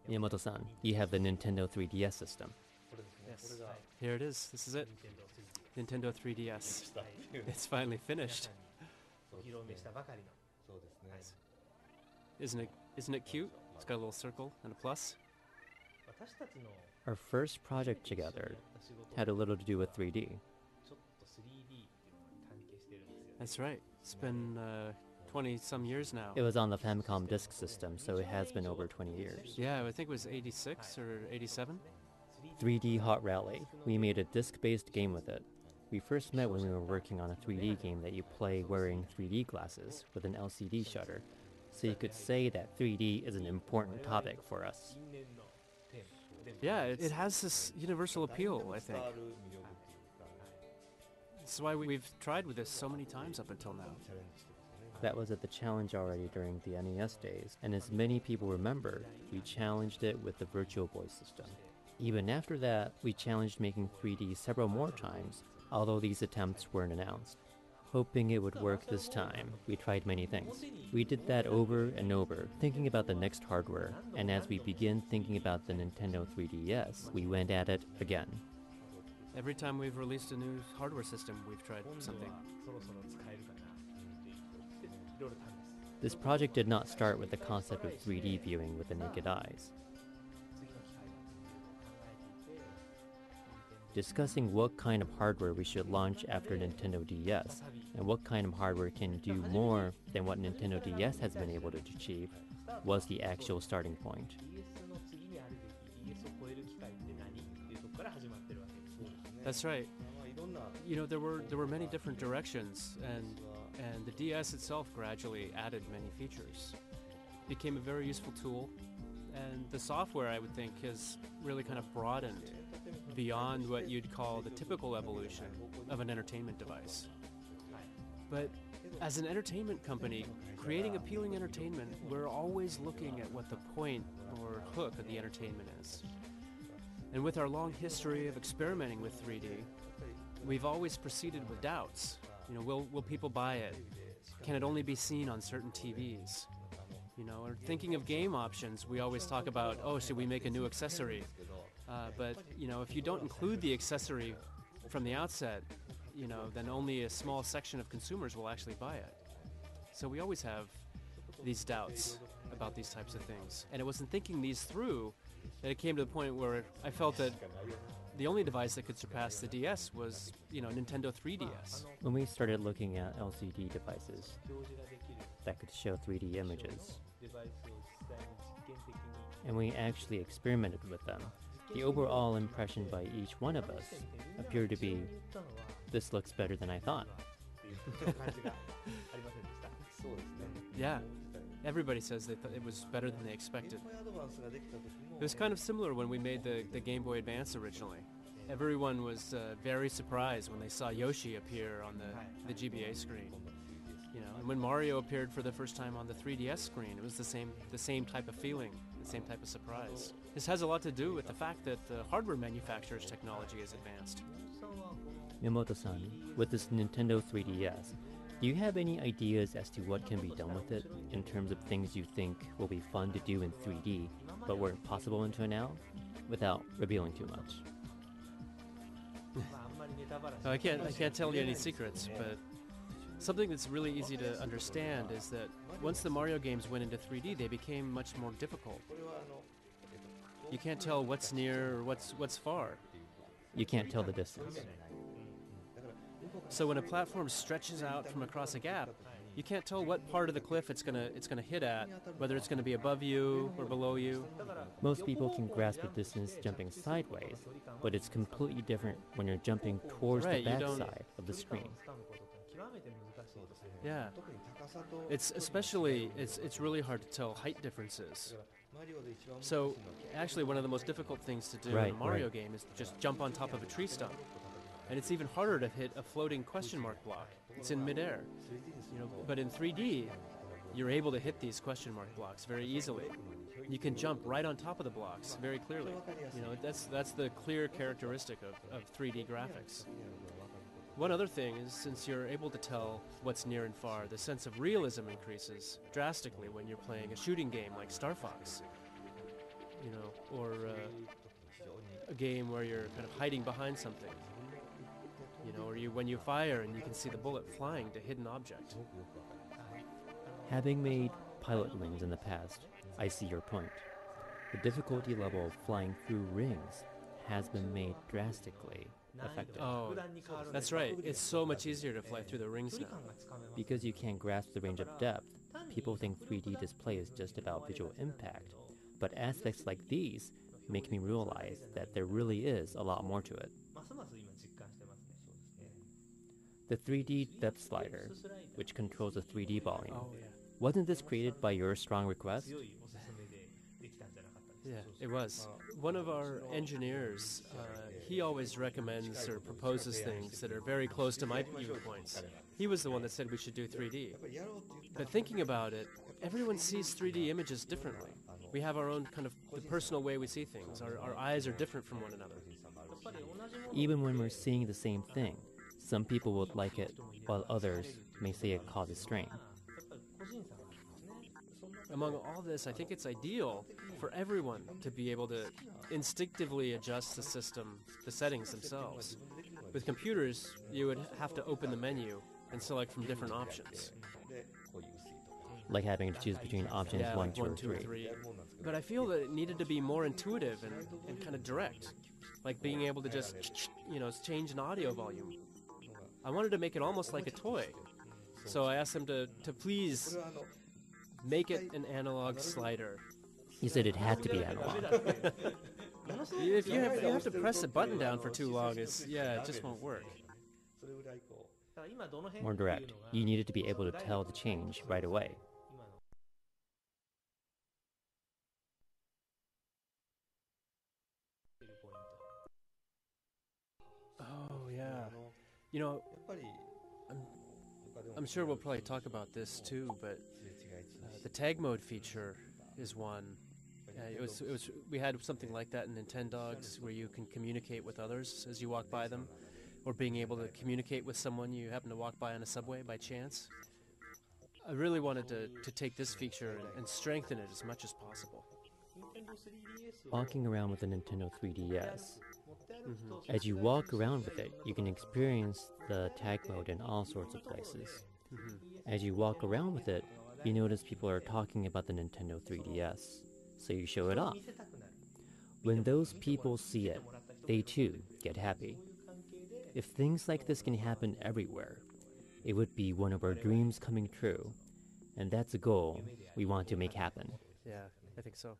Miyamoto-san, you have the Nintendo 3DS system. Yes, here it is. This is it. Nintendo 3DS. It's finally finished. Nice. Isn't it cute? It's got a little circle and a plus. Our first project together had a little to do with 3D. That's right. It's been 20-some years now. It was on the Famicom Disk System, so it has been over 20 years. Yeah, I think it was 86 or 87. 3D Hot Rally. We made a disc-based game with it. We first met when we were working on a 3D game that you play wearing 3D glasses with an LCD shutter, so you could say that 3D is an important topic for us. Yeah, it has this universal appeal, I think. That's why we've tried with this so many times up until now. That was at the challenge already during the NES days, and as many people remember, we challenged it with the Virtual Boy system. Even after that, we challenged making 3D several more times, although these attempts weren't announced. Hoping it would work this time, we tried many things. We did that over and over, thinking about the next hardware, and as we began thinking about the Nintendo 3DS, we went at it again. Every time we've released a new hardware system, we've tried something. This project did not start with the concept of 3D viewing with the naked eyes. Discussing what kind of hardware we should launch after Nintendo DS, and what kind of hardware can do more than what Nintendo DS has been able to achieve, was the actual starting point. That's right. You know, there were many different directions, and the DS itself gradually added many features. It became a very useful tool, and the software, I would think, has really kind of broadened beyond what you'd call the typical evolution of an entertainment device. But as an entertainment company, creating appealing entertainment, we're always looking at what the point or hook of the entertainment is. And with our long history of experimenting with 3D, we've always proceeded with doubts. You know, will people buy it? Can it only be seen on certain TVs? You know, or thinking of game options, we always talk about, oh, should we make a new accessory? But, you know, if you don't include the accessory from the outset, you know, then only a small section of consumers will actually buy it. So we always have these doubts about these types of things. And it was in thinking these through that it came to the point where I felt that the only device that could surpass the DS was, you know, Nintendo 3DS. When we started looking at LCD devices that could show 3D images, and we actually experimented with them, the overall impression by each one of us appeared to be, this looks better than I thought. Yeah, everybody says they thought it was better than they expected. It was kind of similar when we made the Game Boy Advance originally. Everyone was very surprised when they saw Yoshi appear on the GBA screen. You know, and when Mario appeared for the first time on the 3DS screen, it was the same type of feeling, the same type of surprise. This has a lot to do with the fact that the hardware manufacturer's technology is advanced. Miyamoto-san, with this Nintendo 3DS, do you have any ideas as to what can be done with it in terms of things you think will be fun to do in 3D but weren't possible until now, without revealing too much? I can't tell you any secrets, but something that's really easy to understand is that once the Mario games went into 3D, they became much more difficult. You can't tell what's near or what's far. You can't tell the distance. So when a platform stretches out from across a gap, you can't tell what part of the cliff it's gonna hit at, whether it's gonna be above you or below you. Most people can grasp the distance jumping sideways, but it's completely different when you're jumping towards the backside of the screen. Yeah, it's really hard to tell height differences. So actually one of the most difficult things to do in a Mario game is just jump on top of a tree stump. And it's even harder to hit a floating question mark block. It's in midair. You know, but in 3D, you're able to hit these question mark blocks very easily. You can jump right on top of the blocks very clearly. You know, that's the clear characteristic of 3D graphics. One other thing is, since you're able to tell what's near and far, the sense of realism increases drastically when you're playing a shooting game like Star Fox. you know, or a game where you're kind of hiding behind something, you know, or when you fire and you can see the bullet flying to hidden object. Having made pilot wings in the past, I see your point. The difficulty level of flying through rings has been made drastically effective. Oh, that's right. It's so much easier to fly through the rings now. Because you can't grasp the range of depth, people think 3D display is just about visual impact, but aspects like these make me realize that there really is a lot more to it. The 3D depth slider, which controls the 3D volume, Oh, yeah. wasn't this created by your strong request? Yeah, it was. One of our engineers, he always recommends or proposes things that are very close to my viewpoints. He was the one that said we should do 3D. But thinking about it, everyone sees 3D images differently. We have our own kind of the personal way we see things. Our eyes are different from one another. Even when we're seeing the same thing, some people would like it, while others may say it causes strain. Among all this, I think it's ideal for everyone to be able to instinctively adjust the system, the settings themselves. With computers, you would have to open the menu and select from different options. Like having to choose between options Yeah, 1, like 2, or 3. But I feel that it needed to be more intuitive and kind of direct. Like being able to just, you know, change an audio volume. I wanted to make it almost like a toy. So I asked them to please make it an analog slider. You said it had to be analog. If you have to press a button down for too long, it just won't work. More direct. You needed to be able to tell the change right away. Oh, yeah. You know, I'm sure we'll probably talk about this too, but the tag mode feature is one. We had something like that in Nintendogs, where you can communicate with others as you walk by them, or being able to communicate with someone you happen to walk by on a subway by chance. I really wanted to take this feature and strengthen it as much as possible. Walking around with the Nintendo 3DS. As you walk around with it, you can experience the tag mode in all sorts of places. As you walk around with it, you notice people are talking about the Nintendo 3DS, so you show it off. When those people see it, they too get happy. If things like this can happen everywhere, it would be one of our dreams coming true, and that's a goal we want to make happen. Yeah, I think so.